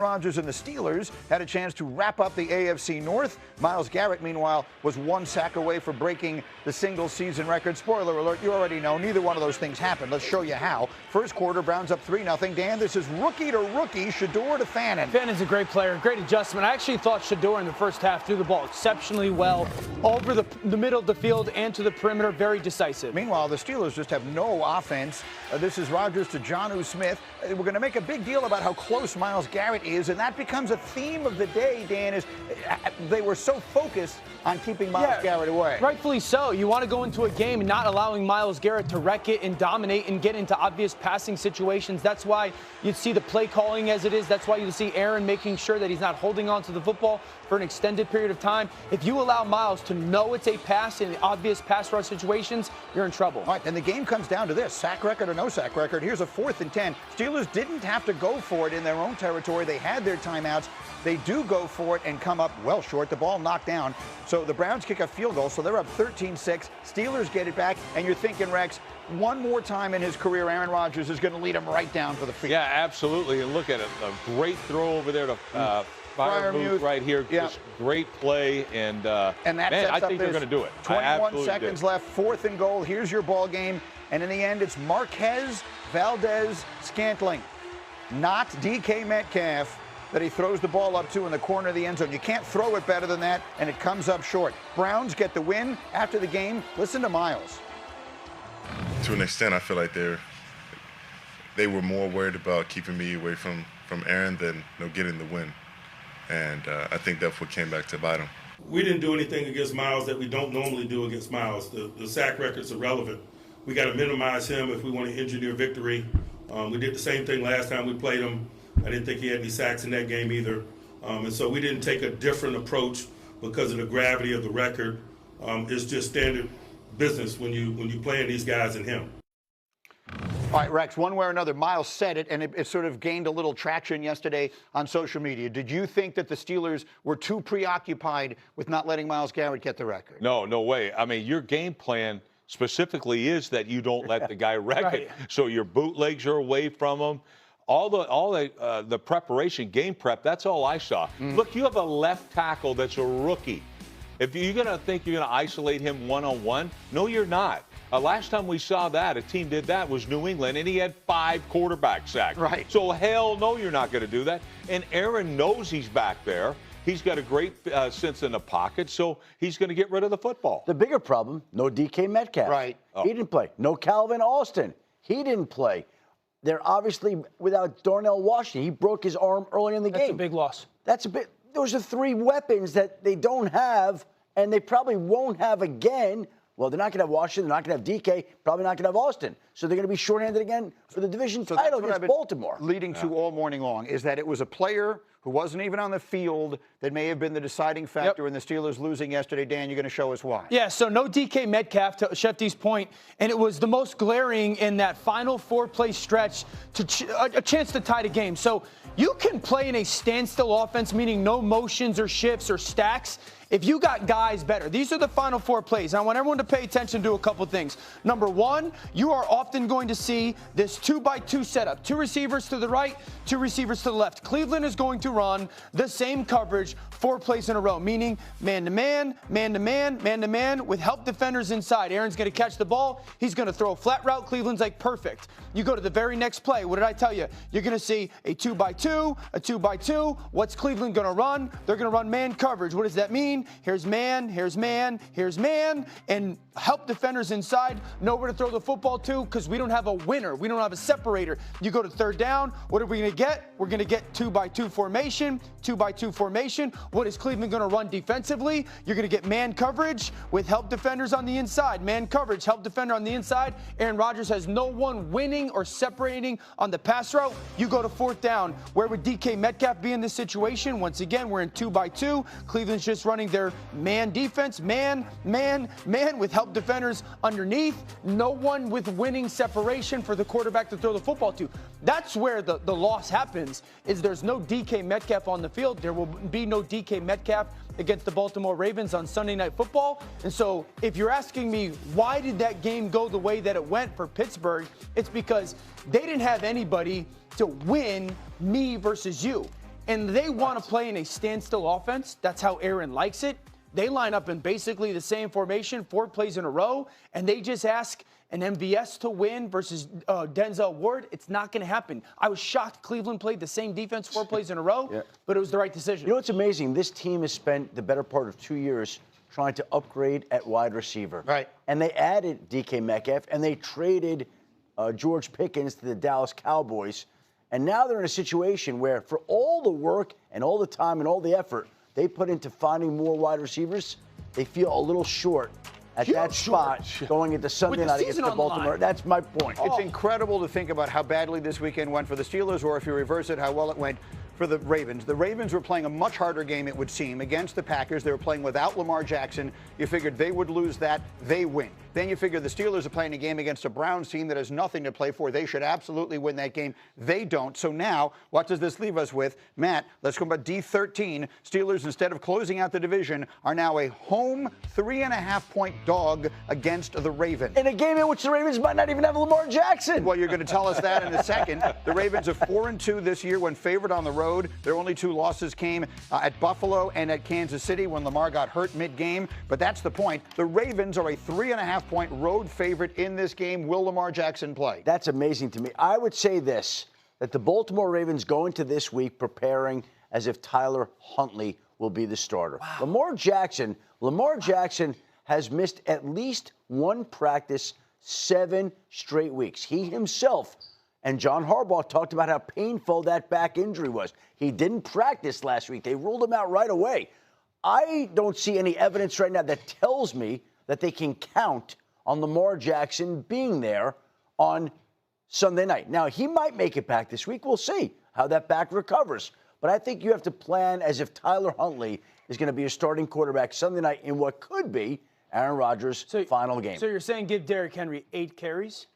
Rodgers and the Steelers had a chance to wrap up the AFC North. Myles Garrett, meanwhile, was one sack away from breaking the single-season record. Spoiler alert, you already know neither one of those things happened. Let's show you how. First quarter, Browns up 3-0. Dan, this is rookie to rookie, Shedeur to Fannin. Fannon's a great player, great adjustment. I actually thought Shedeur in the first half threw the ball exceptionally well over the middle of the field and to the perimeter, very decisive. Meanwhile, the Steelers just have no offense. This is Rodgers to Jonnu Smith. We're going to make a big deal about how close Myles Garrett is, and that becomes a theme of the day, Dan, is they were so focused on keeping Myles Garrett away. Rightfully so. You want to go into a game and not allowing Myles Garrett to wreck it and dominate and get into obvious passing situations. That's why you'd see the play calling as it is. That's why you see Aaron making sure that he's not holding on to the football for an extended period of time. If you allow Myles to know it's a pass in obvious pass rush situations, you're in trouble. All right, and the game comes down to this, sack record or no sack record. Here's a 4th and 10. Steelers didn't have to go for it in their own territory. They had their timeouts. They do go for it and come up well short. The ball knocked down. So the Browns kick a field goal, so they're up 13-6. Steelers get it back, and you're thinking, Rex, one more time in his career, Aaron Rodgers is going to lead him right down for the field. Yeah, absolutely. And look at it. A great throw over there to Freiermuth right here. Yeah. Just great play. And that man, I think they're going to do it. 21 seconds left, 4th and goal. Here's your ball game. And in the end, it's Marquez Valdez-Scantling, not DK Metcalf, that he throws the ball up to in the corner of the end zone. You can't throw it better than that, and it comes up short. Browns get the win. After the game, listen to Myles. To an extent, I feel like they were more worried about keeping me away from Aaron than getting the win. And I think that's what came back to bite him. We didn't do anything against Myles that we don't normally do against Myles. The sack record's irrelevant. We got to minimize him if we want to engineer victory. We did the same thing last time we played him. I didn't think he had any sacks in that game either. And so we didn't take a different approach because of the gravity of the record. It's just standard business when you playing these guys and him. All right, Rex, one way or another, Myles said it, and it sort of gained a little traction yesterday on social media. Did you think that the Steelers were too preoccupied with not letting Myles Garrett get the record? No way. I mean, your game plan specifically is that you don't let the guy wreck it. So your bootlegs are away from him. All the preparation, game prep, that's all I saw. Look, you have a left tackle that's a rookie. If you're going to think you're going to isolate him one-on-one, no, you're not. Last time we saw that, a team did that, was New England, and he had 5 quarterback sacks. Right. So hell no, you're not going to do that. And Aaron knows he's back there. He's got a great sense in the pocket, so he's going to get rid of the football. The bigger problem, no DK Metcalf. Right. He didn't play. No Calvin Austin. He didn't play. They're obviously without Darnell Washington. He broke his arm early in the game. That's a big loss. Those are 3 weapons that they don't have, and they probably won't have again. Well, they're not going to have Washington. They're not going to have DK. Probably not going to have Austin. So they're going to be shorthanded again for the division title against Baltimore. Leading to all morning long is that it was a player who wasn't even on the field that may have been the deciding factor in the Steelers losing yesterday. Dan, you're going to show us why. Yeah, so no DK Metcalf, to Shefty's point, and it was the most glaring in that final 4-play stretch to a chance to tie the game. So you can play in a standstill offense, meaning no motions or shifts or stacks, if you got guys better. These are the final 4 plays. I want everyone to pay attention to a couple things. Number 1, you are often going to see this 2-by-2 setup. 2 receivers to the right, 2 receivers to the left. Cleveland is going to run the same coverage 4 plays in a row, meaning man-to-man, man-to-man, man-to-man with help defenders inside. Aaron's going to catch the ball. He's going to throw a flat route. Cleveland's like, perfect. You go to the very next play. What did I tell you? You're going to see a 2-by-2, a 2-by-2. What's Cleveland going to run? They're going to run man coverage. What does that mean? Here's man, here's man, here's man, and help defenders inside know where to throw the football to because we don't have a winner. We don't have a separator. You go to 3rd down. What are we going to get? We're going to get 2-by-2 formation, 2-by-2 formation. What is Cleveland going to run defensively? You're going to get man coverage with help defenders on the inside. Man coverage, help defender on the inside. Aaron Rodgers has no one winning or separating on the pass route. You go to 4th down. Where would DK Metcalf be in this situation? Once again, we're in 2-by-2. Cleveland's just running their man defense, man with help defenders underneath. No one with winning separation for the quarterback to throw the football to. That's where the loss happens, is there's no DK Metcalf on the field. There will be no DK Metcalf against the Baltimore Ravens on Sunday Night Football. And so if you're asking me why did that game go the way that it went for Pittsburgh, it's because they didn't have anybody to win me versus you. and they want to play in a standstill offense. That's how Aaron likes it. They line up in basically the same formation, 4 plays in a row, and they just ask an MVS to win versus Denzel Ward. It's not going to happen. I was shocked Cleveland played the same defense 4 plays in a row, but it was the right decision. You know what's amazing? This team has spent the better part of 2 years trying to upgrade at wide receiver. Right. And they added DK Metcalf, and they traded George Pickens to the Dallas Cowboys. And now they're in a situation where for all the work and all the time and all the effort they put into finding more wide receivers, they feel a little short at that spot going into Sunday night against the Baltimore. That's my point. It's incredible to think about how badly this weekend went for the Steelers, or if you reverse it, how well it went for the Ravens. The Ravens were playing a much harder game, it would seem, against the Packers. They were playing without Lamar Jackson. You figured they would lose that. They win. Then you figure the Steelers are playing a game against a Browns team that has nothing to play for. They should absolutely win that game. They don't. So now, what does this leave us with? Matt, let's go about D13. Steelers, instead of closing out the division, are now a home 3.5-point dog against the Ravens. In a game in which the Ravens might not even have Lamar Jackson. Well, you're going to tell us that in a second. The Ravens are 4-2 this year when favored on the road. Their only 2 losses came at Buffalo and at Kansas City when Lamar got hurt mid-game. But that's the point. The Ravens are a 3.5-point road favorite in this game. Will Lamar Jackson play? That's amazing to me. I would say this, that the Baltimore Ravens go into this week preparing as if Tyler Huntley will be the starter. Wow. Lamar Jackson has missed at least 1 practice 7 straight weeks. He himself and John Harbaugh talked about how painful that back injury was. He didn't practice last week. They ruled him out right away. I don't see any evidence right now that tells me that they can count on Lamar Jackson being there on Sunday night. Now, he might make it back this week. We'll see how that back recovers. But I think you have to plan as if Tyler Huntley is going to be a starting quarterback Sunday night in what could be Aaron Rodgers' final game. So you're saying give Derrick Henry 8 carries?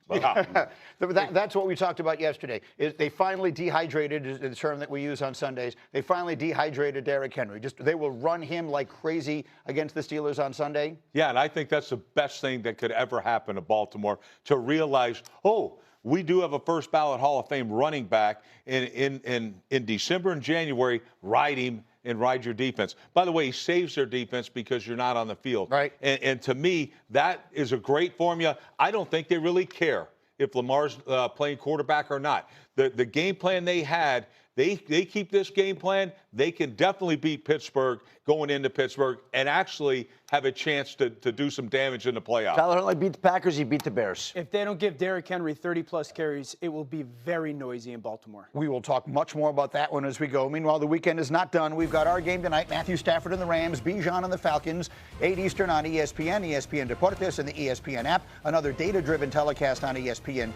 That's what we talked about yesterday. They finally dehydrated, is the term that we use on Sundays. They finally dehydrated Derrick Henry. They will run him like crazy against the Steelers on Sunday. Yeah, and I think that's the best thing that could ever happen to Baltimore, to realize, we do have a first ballot Hall of Fame running back in December and January. Ride him and ride your defense. By the way, he saves their defense because you're not on the field. Right. And to me, that is a great formula. I don't think they really care if Lamar's playing quarterback or not. The game plan they had, they keep this game plan, they can definitely beat Pittsburgh going into Pittsburgh and actually have a chance to do some damage in the playoffs. Tyler Huntley beat the Packers, he beat the Bears. If they don't give Derrick Henry 30-plus carries, it will be very noisy in Baltimore. We will talk much more about that one as we go. Meanwhile, the weekend is not done. We've got our game tonight, Matthew Stafford and the Rams, Bijan and the Falcons, 8 Eastern on ESPN, ESPN Deportes, and the ESPN app. Another data-driven telecast on ESPN.